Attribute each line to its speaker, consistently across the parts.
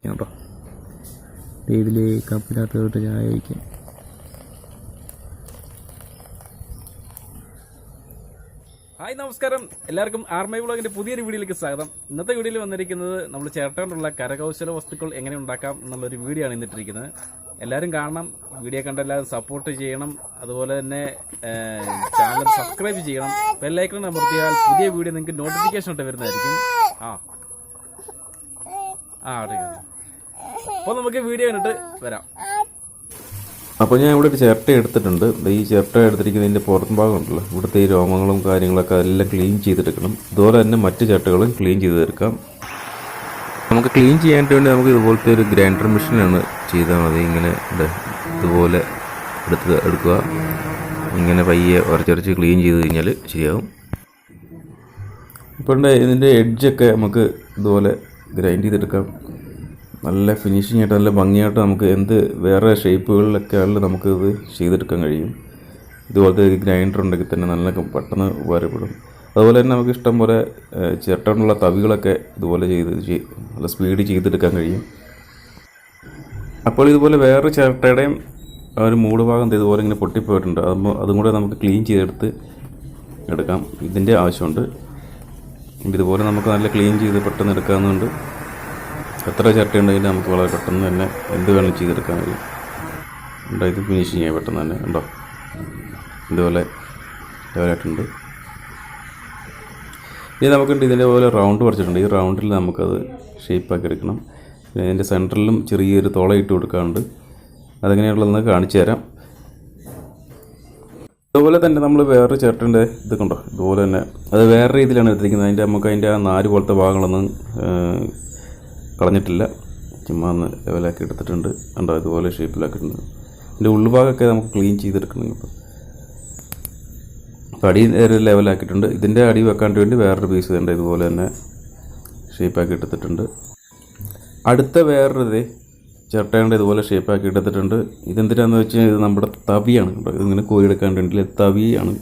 Speaker 1: കേട്ടോ. ഇതിൽ കപ്പിനകത്തോട്ട് ചായ കഴിക്കാം. ഹായ്, നമസ്കാരം. എല്ലാവർക്കും ആർമൈ വ്ളോഗിന്റെ പുതിയൊരു വീഡിയോയിലേക്ക് സ്വാഗതം. ഇന്നത്തെ വീഡിയോയിൽ വന്നിരിക്കുന്നത് നമ്മൾ ചിരട്ട കൊണ്ടുള്ള കരകൗശല വസ്തുക്കൾ എങ്ങനെ ഉണ്ടാക്കാം എന്നുള്ളൊരു വീഡിയോ ആണ് ഇന്നിട്ടിരിക്കുന്നത്. എല്ലാവരും കാണണം, വീഡിയോ കണ്ട് എല്ലാവരും സപ്പോർട്ട് ചെയ്യണം. അതുപോലെ തന്നെ ചാനൽ സബ്സ്ക്രൈബ് ചെയ്യണം. ബെല്ലൈക്കൺ അമർത്തിയാൽ പുതിയ വീഡിയോ നിങ്ങൾക്ക് നോട്ടിഫിക്കേഷൻ ആയിട്ട് വരുന്നതായിരിക്കും. അപ്പോൾ നമുക്ക് വീഡിയോ കണ്ടിട്ട് വരാം.
Speaker 2: അപ്പോൾ ഞാൻ ഇവിടെ ഒരു ചിരട്ട എടുത്തിട്ടുണ്ട്. ഈ ചിരട്ട എടുത്തിരിക്കുന്നതിൻ്റെ പുറം ഭാഗം ഉണ്ടല്ലോ, ഇവിടുത്തെ ഈ രോമങ്ങളും കാര്യങ്ങളൊക്കെ എല്ലാം ക്ലീൻ ചെയ്തെടുക്കണം. ഇതുപോലെ തന്നെ മറ്റ് ചിരട്ടകളും ക്ലീൻ ചെയ്തെടുക്കാം. നമുക്ക് ക്ലീൻ ചെയ്യാൻ വേണ്ടി നമുക്ക് ഇതുപോലത്തെ ഒരു ഗ്രൈൻഡർ മെഷീനാണ് ചെയ്താൽ മതി. ഇങ്ങനെ ഇതുപോലെ എടുക്കുക. ഇങ്ങനെ പയ്യെ ഉരച്ചുരച്ച് ക്ലീൻ ചെയ്ത് കഴിഞ്ഞാൽ ശരിയാവും. ഇപ്പോൾ ഇതിൻ്റെ എഡ്ജൊക്കെ നമുക്ക് ഇതുപോലെ ഗ്രൈൻഡ് ചെയ്തെടുക്കാം. നല്ല ഫിനിഷിംഗ് ആയിട്ട് നല്ല ഭംഗിയായിട്ട് നമുക്ക് വേറെ ഷേപ്പുകളിലൊക്കെ ആണെങ്കിൽ നമുക്ക് ഇത് ചെയ്തെടുക്കാൻ കഴിയും. ഇതുപോലത്തെ ഗ്രൈൻഡർ ഉണ്ടെങ്കിൽ തന്നെ നല്ല പെട്ടെന്ന് ഉപകാരപ്പെടും. അതുപോലെ തന്നെ നമുക്ക് ഇഷ്ടം പോലെ ചിരട്ട കൊണ്ടുള്ള തവികളൊക്കെ ഇതുപോലെ നല്ല സ്പീഡ് ചെയ്തെടുക്കാൻ കഴിയും. അപ്പോൾ ഇതുപോലെ വേറെ ചിരട്ടയുടെയും ഒരു മൂട് ഭാഗം ഇതുപോലെ ഇങ്ങനെ പൊട്ടിപ്പോയിട്ടുണ്ട്. അതും കൂടെ നമുക്ക് ക്ലീൻ ചെയ്തെടുത്ത് എടുക്കാം. ഇതിൻ്റെ ആവശ്യമുണ്ട്. ഇതുപോലെ നമുക്ക് നല്ല ക്ലീൻ ചെയ്ത് പെട്ടെന്ന് എടുക്കാവുന്നതുകൊണ്ട് എത്ര ചിരട്ടയുണ്ടെങ്കിലും നമുക്ക് വളരെ പെട്ടെന്ന് തന്നെ എന്ത് വേണം ചെയ്തെടുക്കാൻ കഴിയും. ഇത് ഫിനിഷിങ് ചെയ്യാൻ പെട്ടെന്ന് തന്നെ ഉണ്ടോ, ഇതുപോലെ ഡെവലായിട്ടുണ്ട്. ഇനി നമുക്കുണ്ട് ഇതിൻ്റെ പോലെ റൗണ്ട് പറിച്ചിട്ടുണ്ട്. ഈ റൗണ്ടിൽ നമുക്കത് ഷേപ്പാക്കി എടുക്കണം. പിന്നെ ഇതിൻ്റെ സെൻറ്ററിലും ചെറിയൊരു തുള ഇട്ട് കൊടുക്കാറുണ്ട്. അതെങ്ങനെയുള്ളതെന്ന് കാണിച്ചു തരാം. അതുപോലെ തന്നെ നമ്മൾ വേറെ ചിരട്ടൻ്റെ ഇത് കണ്ടോ, ഇതുപോലെ തന്നെ അത് വേറെ രീതിയിലാണ് എടുത്തിരിക്കുന്നത്. അതിൻ്റെ ആ നാല് പോലത്തെ ഭാഗങ്ങളൊന്നും കളഞ്ഞിട്ടില്ല, ചുമ്മാ ഒന്ന് ലെവലാക്കി എടുത്തിട്ടുണ്ട്. കണ്ടോ, ഇതുപോലെ ഷേപ്പിലാക്കിയിട്ടുണ്ട്. ഇതിൻ്റെ ഉൾഭാഗമൊക്കെ നമുക്ക് ക്ലീൻ ചെയ്തെടുക്കണം. അപ്പോൾ അടി നേരെ ലെവലാക്കിയിട്ടുണ്ട്. ഇതിൻ്റെ അടി വെക്കാൻ വേണ്ടി വേറൊരു പീസ് ഉണ്ട്, ഇതുപോലെ തന്നെ ഷേപ്പാക്കി എടുത്തിട്ടുണ്ട്. അടുത്ത വേറൊരു ചിരട്ടേണ്ട ഇതുപോലെ ഷേപ്പാക്കി എടുത്തിട്ടുണ്ട്. ഇതെന്തിനാന്ന് വെച്ചാൽ ഇത് നമ്മുടെ തവിയാണ്. ഇതിങ്ങനെ കോരിയെടുക്കാൻ വേണ്ടി തവിയാണ്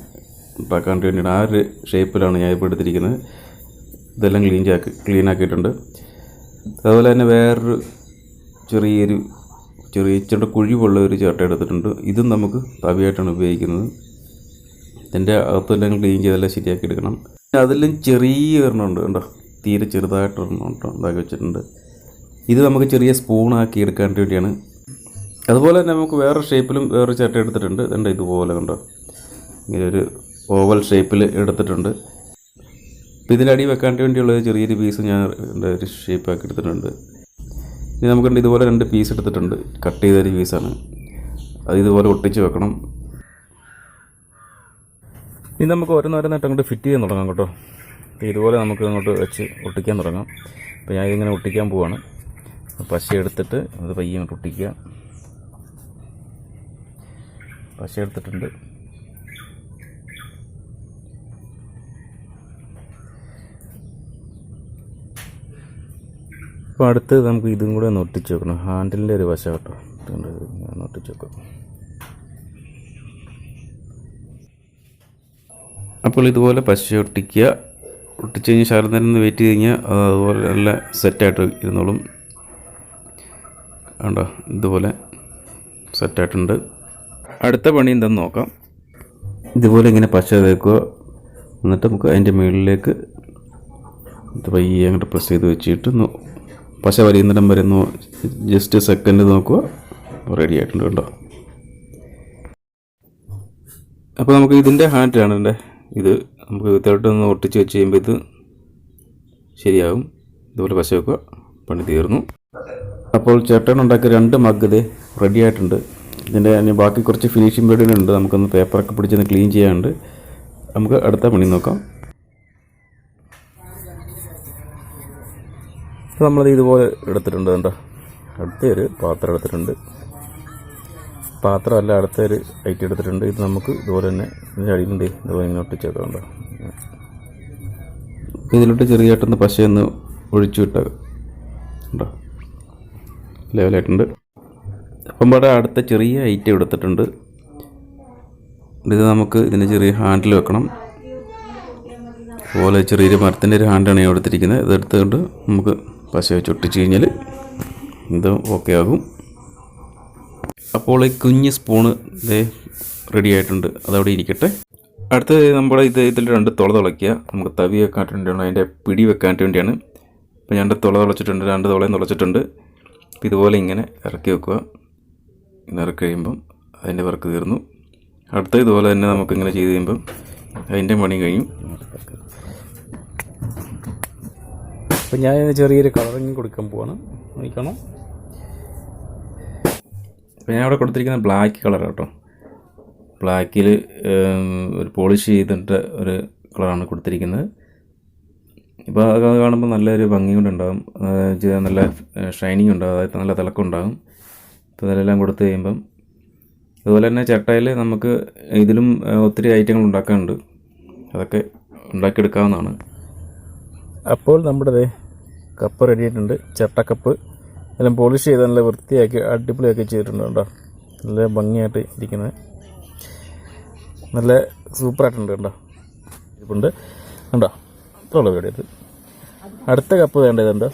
Speaker 2: ഉണ്ടാക്കാൻ വേണ്ടിയിട്ട് ആ ഒരു ഷേപ്പിലാണ് ഞാൻ ഇപ്പോൾ എടുത്തിരിക്കുന്നത്. ഇതെല്ലാം ക്ലീൻ ആക്കിയിട്ടുണ്ട്. അതുപോലെ തന്നെ വേറൊരു ചെറിയ കുഴിവുള്ള ഒരു ചിരട്ട എടുത്തിട്ടുണ്ട്. ഇതും നമുക്ക് തവിയായിട്ടാണ് ഉപയോഗിക്കുന്നത്. ഇതിൻ്റെ അകത്തെല്ലാം ക്ലീൻ ചെയ്തെല്ലാം ശരിയാക്കി എടുക്കണം. അതിലും ചെറിയ ഒരെണ്ണമുണ്ട് കണ്ടോ, തീരെ ചെറുതായിട്ടൊരെണ്ണം ഉണ്ടാക്കി വെച്ചിട്ടുണ്ട്. ഇത് നമുക്ക് ചെറിയ സ്പൂണാക്കി എടുക്കാൻ വേണ്ടിയാണ്. അതുപോലെ തന്നെ നമുക്ക് വേറെ ഷേപ്പിലും വേറെ ചിരട്ട എടുത്തിട്ടുണ്ട്. ഇതുണ്ട്, ഇതുപോലെ കണ്ടോ, ഇങ്ങനെ ഒരു ഓവൽ ഷേപ്പിൽ എടുത്തിട്ടുണ്ട്. അപ്പോൾ ഇതിൻ്റെ അടി വെക്കാൻ വേണ്ടിയുള്ള ചെറിയൊരു പീസ് ഞാൻ ഒരു ഷേപ്പാക്കി എടുത്തിട്ടുണ്ട്. ഇനി നമുക്കുണ്ട് ഇതുപോലെ 2 പീസ് എടുത്തിട്ടുണ്ട്. കട്ട് ചെയ്തൊരു പീസാണ്. അത് ഇതുപോലെ ഒട്ടിച്ച് വെക്കണം. ഇനി നമുക്ക് ഓരോന്നോരോന്നായിട്ട് അങ്ങോട്ട് ഫിറ്റ് ചെയ്യാൻ തുടങ്ങാം കേട്ടോ. ഇതുപോലെ നമുക്ക് അങ്ങോട്ട് വെച്ച് ഒട്ടിക്കാൻ തുടങ്ങാം. അപ്പോൾ ഞാൻ ഇതിങ്ങനെ ഒട്ടിക്കാൻ പോവാണ്. പശ എടുത്തിട്ട് അത് പയ്യെ അങ്ങോട്ട് ഒട്ടിക്കുക. പശ എടുത്തിട്ടുണ്ട്. അപ്പോൾ അടുത്ത് നമുക്ക് ഇതും കൂടെ ഒന്ന് ഒട്ടിച്ച് വെക്കണം. ഹാൻഡിലിൻ്റെ ഒരു വശം കേട്ടോ, ഒന്ന് ഒട്ടിച്ച് വെക്കാം. അപ്പോൾ ഇതുപോലെ പശ ഒട്ടിക്കുക. ഒട്ടിച്ച് കഴിഞ്ഞാൽ ശകലം നേരം ഒന്ന് വെയിറ്റ് ചെയ്ത് കഴിഞ്ഞാൽ അതുപോലെ നല്ല സെറ്റായിട്ട് ഇരുന്നോളും. കണ്ടോ, ഇതുപോലെ സെറ്റായിട്ടുണ്ട്. അടുത്ത പണി എന്താണെന്ന് നോക്കാം. ഇതുപോലെ ഇങ്ങനെ പശ തേക്കുക. എന്നിട്ട് നമുക്ക് അതിൻ്റെ മുകളിലേക്ക് ഇത് പയ്യെ അങ്ങോട്ട് പ്രസ് ചെയ്ത് വെച്ചിട്ട് പശ വലിയുന്നിടം വരെ ജസ്റ്റ് സെക്കൻഡ് നോക്കുക. റെഡി ആയിട്ടുണ്ട് കേട്ടോ. അപ്പോൾ നമുക്ക് ഇതിൻ്റെ ഹാൻഡിലാണ് ഇത് നമുക്ക് ഇതോട്ടൊന്ന് ഒട്ടിച്ച് വെച്ച് കഴിയുമ്പോൾ ഇത് ശരിയാകും. ഇതുപോലെ പശ വെക്കുക. പണി തീർന്നു. അപ്പോൾ ചേട്ടൻ ഉണ്ടാക്കിയ 2 മഗ് ഇത് റെഡി ആയിട്ടുണ്ട്. ഇതിൻ്റെ ബാക്കി കുറച്ച് ഫിനിഷിംഗ് പരിപാടികളുണ്ട്. നമുക്കൊന്ന് പേപ്പറൊക്കെ പിടിച്ചൊന്ന് ക്ലീൻ ചെയ്യാനുണ്ട്. നമുക്ക് അടുത്ത പണി നോക്കാം. നമ്മളത് ഇതുപോലെ എടുത്തിട്ടുണ്ട്. കണ്ടോ, അടുത്തൊരു പാത്രം എടുത്തിട്ടുണ്ട്. പാത്രമല്ല, അടുത്തൊരു ഐറ്റം എടുത്തിട്ടുണ്ട്. ഇത് നമുക്ക് ഇതുപോലെ തന്നെ ഇതിൻ്റെ അടിയിലുണ്ട്. ഇതുപോലെ ഇങ്ങനെ ഒട്ടിച്ചേക്കാം. കണ്ടോ, ഇതിലോട്ട് ചെറിയായിട്ടൊന്ന് പശയൊന്ന് ഒഴിച്ചു വിട്ടാൽ കണ്ടോ, ലെവലായിട്ടുണ്ട്. അപ്പം ഇവിടെ അടുത്ത ചെറിയ ഐറ്റം എടുത്തിട്ടുണ്ട്. ഇത് നമുക്ക് ഇതിന് ചെറിയ ഹാൻഡിൽ വെക്കണം. അതുപോലെ ചെറിയൊരു മരത്തിൻ്റെ ഒരു ഹാൻഡാണ് ഞാൻ എടുത്തിരിക്കുന്നത്. ഇതെടുത്തുകൊണ്ട് നമുക്ക് പശ വെച്ച് ഒട്ടിച്ച് കഴിഞ്ഞാൽ ഇത് ഓക്കെ ആകും. അപ്പോൾ ഈ കുഞ്ഞ് സ്പൂണ് ഇതേ റെഡി ആയിട്ടുണ്ട്, അതവിടെ ഇരിക്കട്ടെ. അടുത്തത് നമ്മുടെ ഇതിൽ 2 തുള തുളയ്ക്കുക. നമുക്ക് തവി വെക്കാൻ വേണ്ടിയാണ്, അതിൻ്റെ പിടി വെക്കാൻ വേണ്ടിയാണ്. അപ്പോൾ ഞാൻ 2 തുള തുളച്ചിട്ടുണ്ട്, 2 തുളയും തുളച്ചിട്ടുണ്ട്. അപ്പോൾ ഇതുപോലെ ഇങ്ങനെ ഇറക്കി വെക്കുക. ഇങ്ങനെ ഇറക്കി കഴിയുമ്പം അതിൻ്റെ വർക്ക് തീർന്നു. അടുത്ത ഇതുപോലെ തന്നെ നമുക്കിങ്ങനെ ചെയ്ത് കഴിയുമ്പം അതിൻ്റെ പണി കഴിഞ്ഞു.
Speaker 1: അപ്പോൾ ഞാൻ ചെറിയൊരു കളറിങ് കൊടുക്കാൻ പോവാണ്, നോക്കണം.
Speaker 2: അപ്പോൾ ഞാൻ അവിടെ കൊടുത്തിരിക്കുന്നത് ബ്ലാക്ക് കളറാണ് കേട്ടോ. ബ്ലാക്കിൽ ഒരു പോളിഷ് ചെയ്തിട്ട് ഒരു കളറാണ് കൊടുത്തിരിക്കുന്നത്. ഇപ്പോൾ അത് കാണുമ്പോൾ നല്ലൊരു ഭംഗി കൊണ്ടുണ്ടാകും, നല്ല ഷൈനിങ് ഉണ്ടാകും, അതായത് നല്ല തിളക്കം ഉണ്ടാകും. അപ്പോൾ ഇതെല്ലാം കൊടുത്തു കഴിയുമ്പം അതുപോലെ തന്നെ ചട്ടയിൽ നമുക്ക് ഇതിലും ഒത്തിരി ഐറ്റങ്ങൾ ഉണ്ടാക്കാനുണ്ട്, അതൊക്കെ ഉണ്ടാക്കിയെടുക്കാവുന്നതാണ്.
Speaker 1: അപ്പോൾ നമ്മുടെ കപ്പ് റെഡി ആയിട്ടുണ്ട്. ചട്ടക്കപ്പ് എല്ലാം പോളിഷ് ചെയ്ത് നല്ല വൃത്തിയാക്കി അടിപൊളിയാക്കി ചെയ്തിട്ടുണ്ട് കേട്ടോ. നല്ല ഭംഗിയായിട്ട് ഇരിക്കുന്നത്, നല്ല സൂപ്പറായിട്ടുണ്ട് കേട്ടോ. ഇരിപ്പുണ്ട് കണ്ടോ, അത്രയുള്ള പരിപാടി. അടുത്ത കപ്പ് വേണ്ടതുണ്ട്,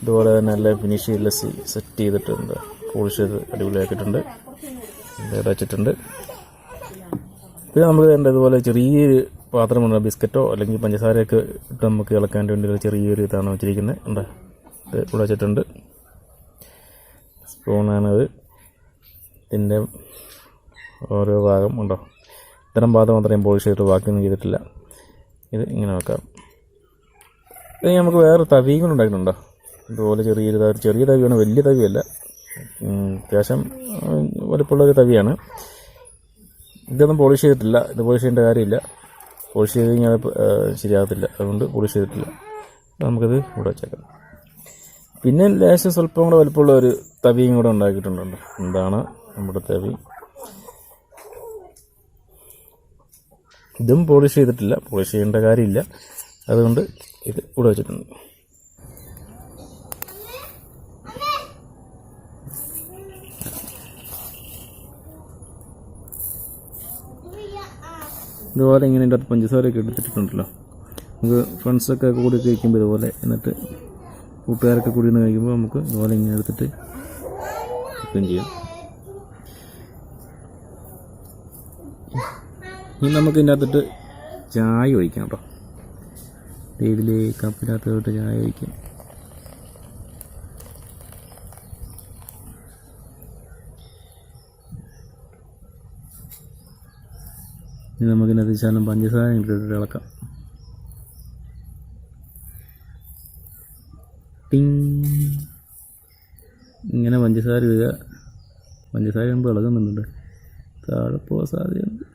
Speaker 1: ഇതുപോലെ തന്നെ നല്ല ഫിനിഷ് ചെയ്ത് സെറ്റ് ചെയ്തിട്ടുണ്ട്, പോളിഷ് ചെയ്ത് അടിപൊളിയാക്കിയിട്ടുണ്ട്, വെച്ചിട്ടുണ്ട്. പിന്നെ നമുക്ക് വേണ്ട ഇതുപോലെ ചെറിയൊരു പാത്രമുണ്ട്, ബിസ്ക്കറ്റോ അല്ലെങ്കിൽ പഞ്ചസാരയൊക്കെ ഇട്ട് നമുക്ക് ഇളക്കാൻ വേണ്ടി ചെറിയൊരു ഇതാണ് വെച്ചിരിക്കുന്നത്. ഉണ്ട്, ഇത് ഇവിടെ വെച്ചിട്ടുണ്ട്. സ്പൂണാണത്. ഇതിൻ്റെ ഓരോ ഭാഗം ഉണ്ടോ, ഇത്തരം ഭാഗം മാത്രമേ പോളിഷ് ചെയ്തിട്ട് ബാക്കിയൊന്നും ചെയ്തിട്ടില്ല. ഇത് ഇങ്ങനെ വെക്കാം. ഇത് നമുക്ക് വേറെ തവിയും കൂടെ ഉണ്ടാക്കിയിട്ടുണ്ടോ, ഇതുപോലെ ചെറിയ തവിയാണ്, വലിയ തവിയല്ല, അത്യാവശ്യം വലുപ്പമുള്ളൊരു തവിയാണ്. ഇതൊന്നും പോളിഷ് ചെയ്തിട്ടില്ല, ഇത് പോളിഷ് ചെയ്യേണ്ട കാര്യമില്ല. പോളിഷ് ചെയ്ത് കഴിഞ്ഞാൽ ശരിയാകത്തില്ല, അതുകൊണ്ട് പോളിഷ് ചെയ്തിട്ടില്ല. നമുക്കത് ഇവിടെ വെച്ചേക്കാം. പിന്നെ ലേശം സ്വല്പം കൂടെ വലുപ്പമുള്ള ഒരു തവിയും കൂടെ ഉണ്ടാക്കിയിട്ടുണ്ടോ. എന്താണ് നമ്മുടെ തവി, ഇതും പോളിഷ് ചെയ്തിട്ടില്ല, പോളിഷ് ചെയ്യേണ്ട കാര്യമില്ല, അതുകൊണ്ട് ഇത് ഇവിടെ വെച്ചിട്ടുണ്ട്. ഇതുപോലെ ഇങ്ങനെ ഇതിൻ്റെ അകത്ത് പഞ്ചസാരയൊക്കെ എടുത്തിട്ടുണ്ടല്ലോ. നമുക്ക് ഫ്രണ്ട്സൊക്കെ കൂടി കഴിക്കുമ്പോൾ ഇതുപോലെ, എന്നിട്ട് കൂട്ടുകാരൊക്കെ കൂടി നിന്ന് കഴിക്കുമ്പോൾ നമുക്ക് ഇതുപോലെ ഇങ്ങനെ എടുത്തിട്ട് കുക്കും ചെയ്യാം. ഇനി നമുക്ക് ഇതിൻ്റെ അകത്തിട്ട് ചായ ഒഴിക്കാം കേട്ടോ. ഇതിൽ കപ്പിനകത്തോട്ട് ചായ ഒഴിക്കാം. ഇനി നമുക്കിതിനകത്ത് ശകലം പഞ്ചസാര ഇട്ടിട്ട് ഇളക്കാം. ഇങ്ങനെ പഞ്ചസാര ഇടുക. പഞ്ചസാര ആകുമ്പോൾ ഇളകുന്നുണ്ട്, താഴെ പോകാൻ സാധ്യതയുണ്ട്.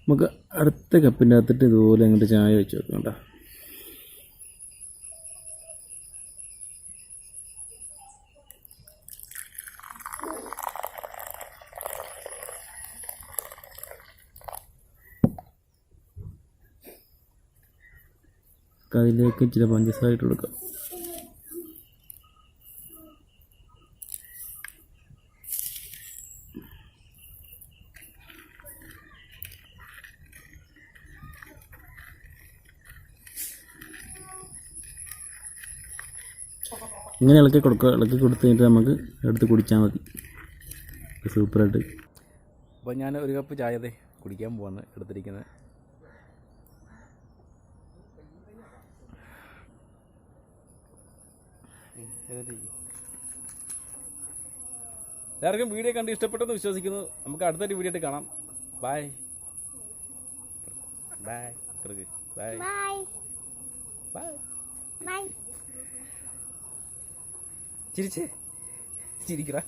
Speaker 1: നമുക്ക് അടുത്ത കപ്പിൻ്റെ അകത്തിട്ട് ഇതുപോലെ അങ്ങോട്ട് ചായ വെച്ച് വെക്കാം കേട്ടോ. അതിലേക്ക് ഇച്ചിരി പഞ്ചസാര ഇട്ട് കൊടുക്കാം. ഇങ്ങനെ ഇളക്കി കൊടുക്കുക. ഇളക്കി കൊടുത്ത് കഴിഞ്ഞിട്ട് നമുക്ക് എടുത്ത് കുടിച്ചാൽ മതി, സൂപ്പറായിട്ട്. അപ്പോൾ ഞാൻ ഒരു കപ്പ് ചായ കുടിക്കാൻ പോവാണ് എടുത്തിരിക്കുന്നത്. എല്ലാവർക്കും വീഡിയോ കണ്ട് ഇഷ്ടപ്പെട്ടെന്ന് വിശ്വസിക്കുന്നു. നമുക്ക് അടുത്തൊരു വീഡിയോ ആയിട്ട് കാണാം. Bye bye bye bye bye. ചിരിച്ചേ, ചിരിക്കടാ.